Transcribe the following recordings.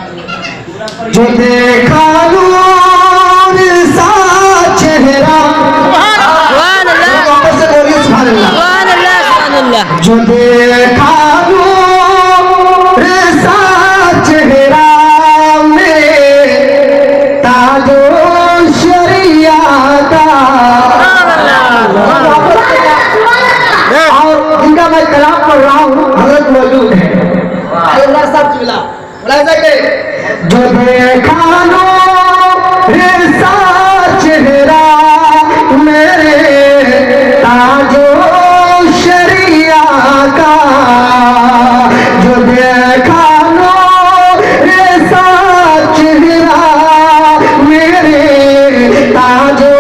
जो देखा नूर सा चेहरा, वापस से बोलिए सुभान अल्लाह। जो देखा नूर सा चेहरा में ताजो शरिया का, और जिनका मैं कलाम पढ़ रहा हूँ हजरत मौजूद है। जो देखा नूर सा चेहरा मेरे ताजो शरिया का, जो देखा नूर सा चेहरा मेरे ताजो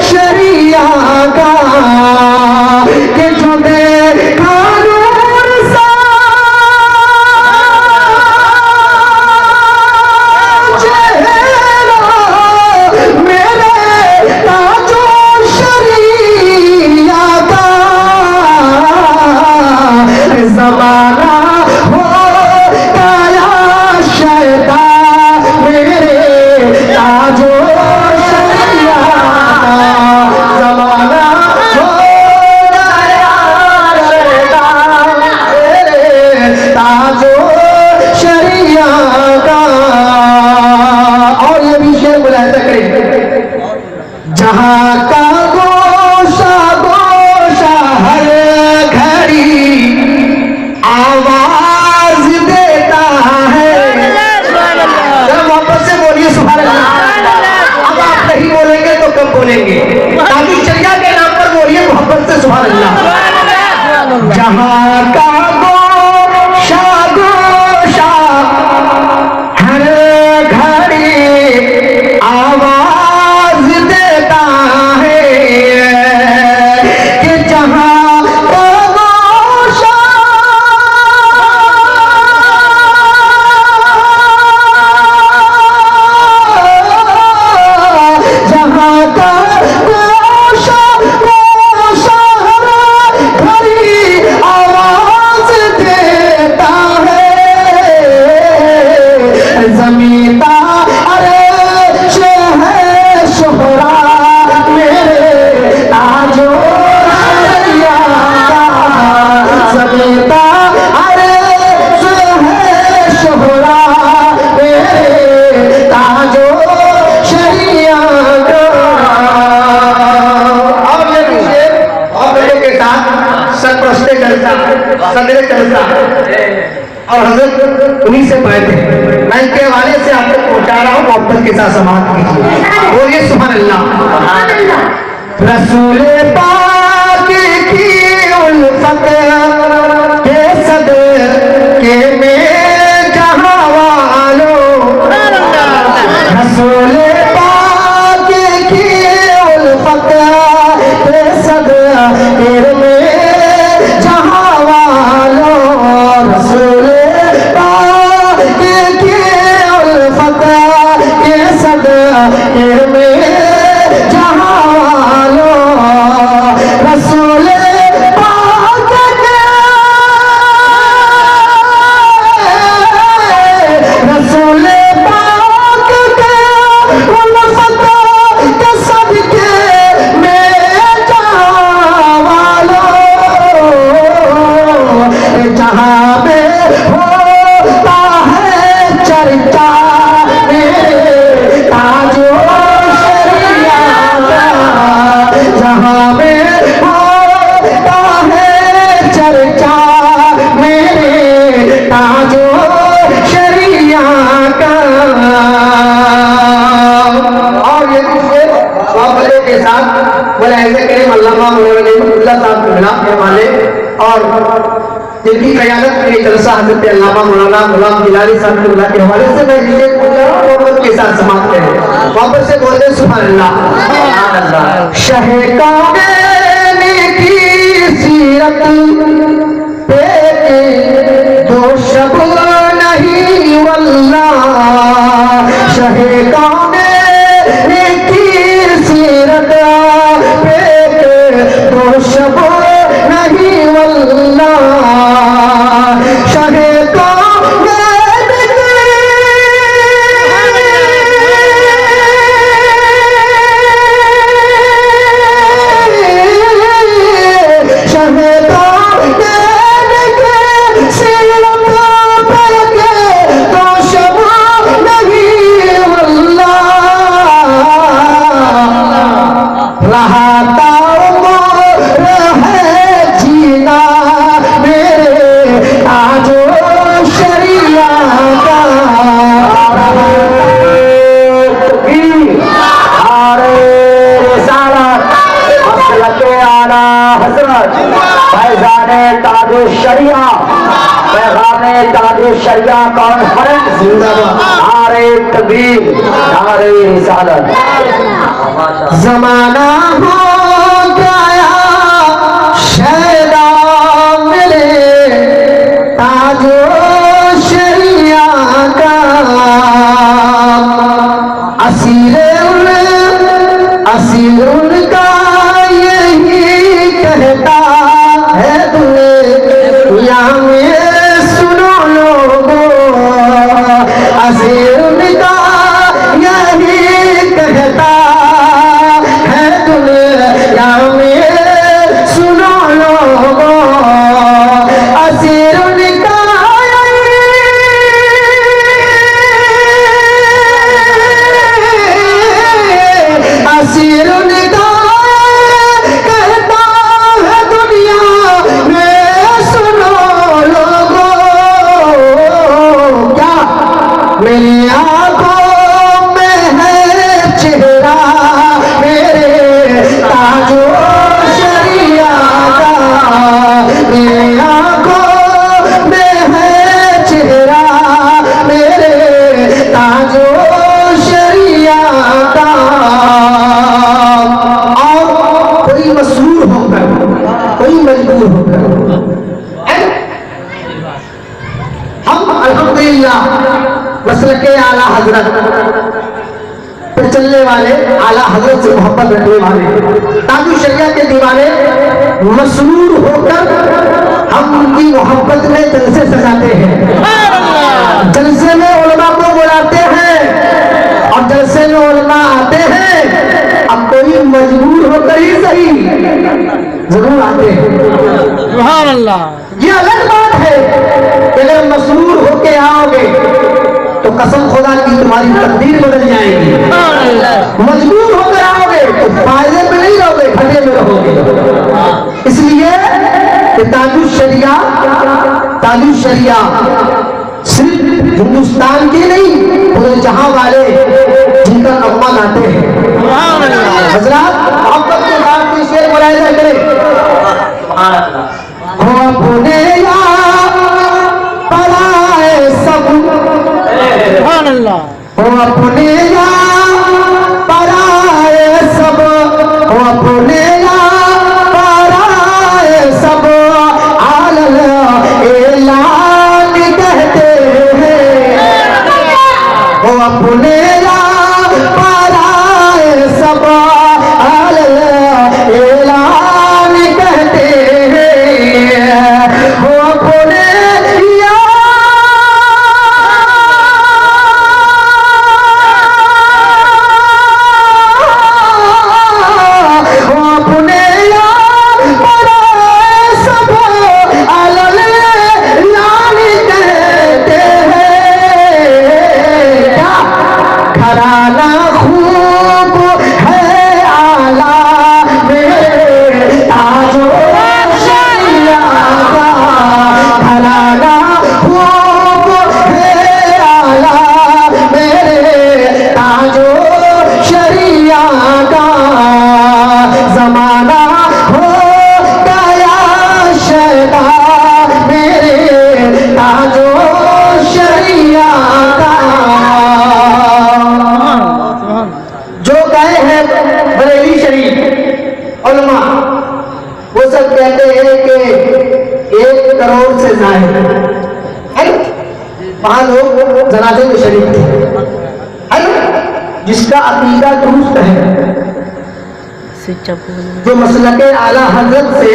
शरिया का, कि जो देखा जहाँ का गोशा गोशा हर घड़ी आवाज देता है। वापस से बोलिए सुभान अल्लाह। अब आप नहीं बोलेंगे तो कब बोलेंगे, ताकि चर्या के नाम पर बोलिए मोहब्बत से सुभान अल्लाह। जहाँ का गोशा गोशा हर घड़ी आवाज देता है, कि जहाँ का गोशा जहाँ का गोशा गोशा घड़ी आवाज देता है। जमींदा अरे है शोहरा मेरे ताजो शरिया का, जमींदा अरे है शोहरा मेरे ताजो शरिया का। अब ये पीछे और मेरे के साथ सरप्रस्ते जलसा सदरे जलसा और हजरत उन्हीं से बैठे, मैं इनके हवाले से आपको पहुंचा रहा हूँ, मोहब्बत के साथ समाप्त कीजिए। बोलिए सुभान अल्लाह। रसूले पाक की उल्फत के सदके में जहां वालों, रसूले पाक की उल्फत के सदके में जहां वालों, रसूले और जिनकी क़यादत में जलसा हज़रत अल्लामा मौलाना गुलाम गिलानी साहब के हवाले से मैं जिसे मोहब्बत के साथ समाप्त करें। वापस से बोल दे सुभान अल्लाह। शहे कामैन की सीरत पे दो शब नहीं वल्लाह, शहे कामैन की सीरत पे दो शब नहीं वल्लाह, शहे कामैन की शरिया पैगामे ताजो शरिया कॉन्फ्रेंस जिंदाबाद, नारे तकबीर, नारे रिसालत। जमाना हो गया शैदा मिले ताजो शरिया का, असीर उनका यही कहता है दुनिया में सुनो लोगों, असीर उनका यही कहता है दुनिया में सुनो लोगों, असीर उनका असीर उनका कहता है दुनिया में सुनो लोगों। क्या मेरी आंखों में है चेहरा मेरे ताजो शरिया का, मेरी आंखों में है चेहरा मेरे ताजो शरिया का। और कोई मसरूर होकर, कोई मजबूर होकर, हम अल्हम्दुलिल्लाह मसलके आला हजरत पे चलने वाले, आला हजरत से मोहब्बत रखने वाले, ताजो शरिया के दीवाने मसरूर होकर हम उनकी मोहब्बत में जलसे सजाते हैं, जलसे में उलमा को बुलाते हैं और जलसे में उलमा आते हैं। अब कोई मजबूर होकर ही सही जरूर आते हैं, सुभान अल्लाह। ये अलग बात है कि अगर मसरूर होके आओगे तो कसम खुदा की तुम्हारी तकदीर बदल जाएगी, मजबूर होकर आओगे तो फायदे में नहीं रहोगे, घाटे में रहोगे। इसलिए कि ताजो शरिया सिर्फ हिंदुस्तान की नहीं, पूरे जहां वाले जिनका नगमा गाते हैं। हजरात मोहब्बत के बाद कोई शेर मुलाहिजा करें। हो अपने या पराए सब, हो अपने या पराए सब, हो अपने या पराए सब, आलम ऐलान कहते हैं। हो अपने या पराए सब, आलम ऐलान कहते हैं। हो अपने या वहां लोग जनाजे में शरीक थे, जिसका अकीदा दुरुस्त है, जो मसलके आला हजरत से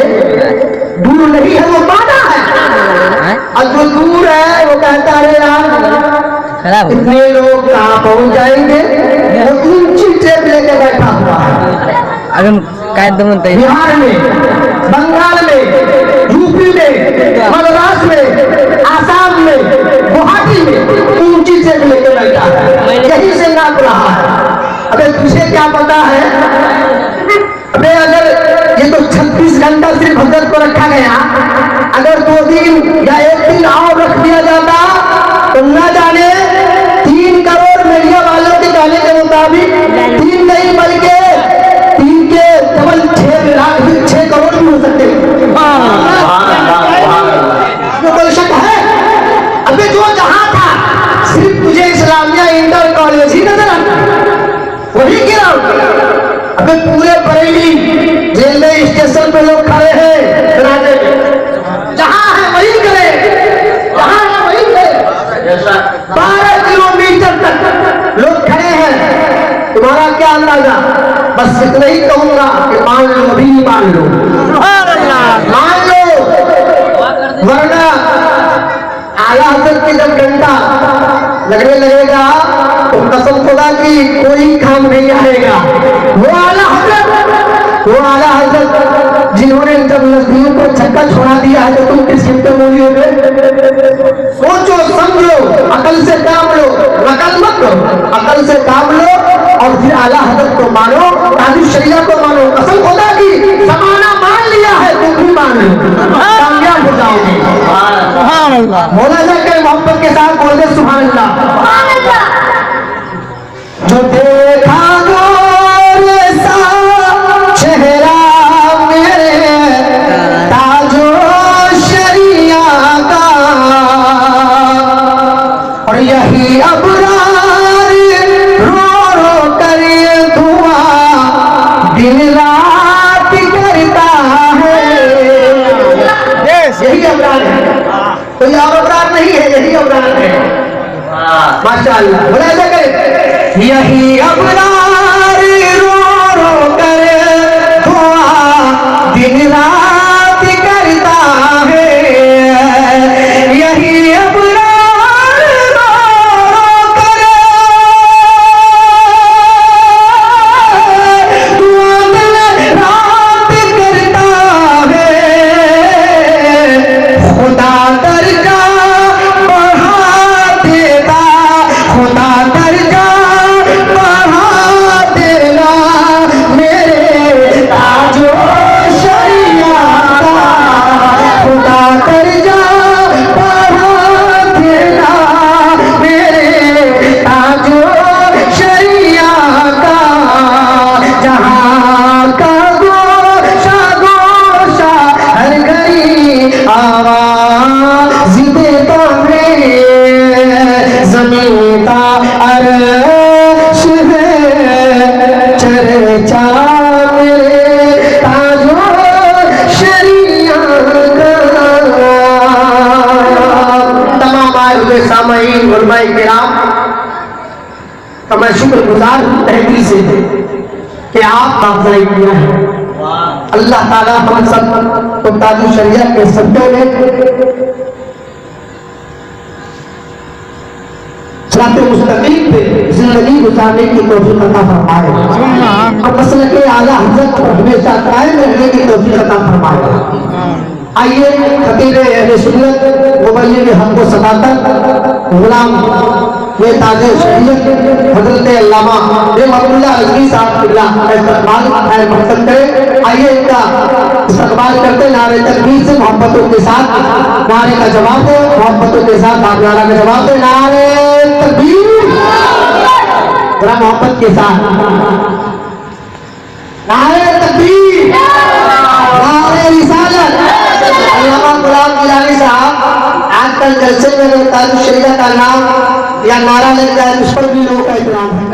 दूर नहीं है, वो माना है। और जो दूर है वो कहता है यार इतने लोग कहाँ पहुंच जाएंगे, वो ऊंची टेप लेके बैठा हुआ है। बिहार में, बंगाल में, यूपी में, महाराष्ट्र में, आसाम में, गुवाहाटी में ऊंची टेप लेके बैठा है, यही से नाप रहा है। अबे तुझे क्या पता है? अबे अगर ये तो 36 घंटा सिर्फ हजरत को रखा गया, अगर 2 दिन या 1 दिन और रख दिया जाता तो न जाने 3 करोड़ मीडिया वालों के कहने के मुताबिक 3 नहीं बल्कि 3 के डबल 6 करोड़ भी हो सकते हैं। वजी नजर आता है, वही गिरा। अबे पूरे बरेली जेल में स्टेशन पे लोग खड़े हैं राजे में, जहां है वही करे, जहां है वही करे। 12 किलोमीटर तक लोग खड़े हैं। तुम्हारा क्या अंदाजा? बस इतना ही कहूंगा कि मान लो, अभी नहीं मान लो, मान लो, वरना आला हजरत के जब डंडा लगने लगेगा तो कसम खुदा की कोई काम नहीं आएगा। वो आला हजरत जिन्होंने जब नजदीक को छक्का छोड़ा दिया है, तो तुम किस हिस्से बोलियोगे? सोचो, समझो, अकल से काम लो, नकल मत लो, अकल से काम लो और फिर आला हजरत को मानो, काजी शरीया को मानो। कसम खुदा की जमाना मान लिया है, तुम भी मान लो, कामयाब हो जाओगे। बोला जाकर मोहब्बत के साथ बोल दे सुभान अल्लाह। जो देखा चेहरा मेरे ताजो शरिया का, और यही अबरार रो रो कर दुआ दिन रात करता है। यही अबरार है, कोई और अबरार नहीं है, यही अबरार है। माशाअल्लाह, बोला जाकर यही अबरार रो रो कर दुआ दिन रात करता है। यही अबरार रो रो कर दुआ दिन रात करता है। खुदा दर्जा बढ़ा देता, खुदा दर्जा बढ़ा देना मेरे ताजो शरिया का, खुदा दर्जा बढ़ा देना मेरे ताजो शरिया का। जहाँ का गोशा गोशा हर घड़ी आवाज देता है, जमीन का अर्श है चर्चा मेरे ताजो शरिया का। तमाम आए हुए सामाईन उलमाए किराम का मैं शुक्रगुजार हूं तहे दिल से कि आप अफजाई किया है। अल्लाह ताला हम सब को ताजो शरिया के सदक़े में सिराते मुस्तकीम पे जिंदगी गुजारने की तौफीक अता फरमाए और मसलक आला हज़रत पर हमेशा कायम रहने की तौफीक अता फरमाए। आइए खतीब अहले सुन्नत मुबय्यिन हक़ व सदाकत गुलाम ये ताज शरीयत हज़रत अल्लामा अब्दुल्लाह रज़वी साहब किबला का इस्तक़बाल खैर मक़सद करें। आइए इनका इस्तक़बाल करते नारे तकबीर से मोहब्बतों के साथ नारे का जवाब दे, मोहब्बतों के साथ आप नारा का जवाब दे। नारे तकबीर, जरा मोहब्बत के साथ नारे तकबीर, नारे रिसालत। अल्लामा गुलाम गिलानी साहब आजकल जलसे में ताज शरीयत का नाम या नारा लग जाए उस पर भी लोगों का एहतराम है।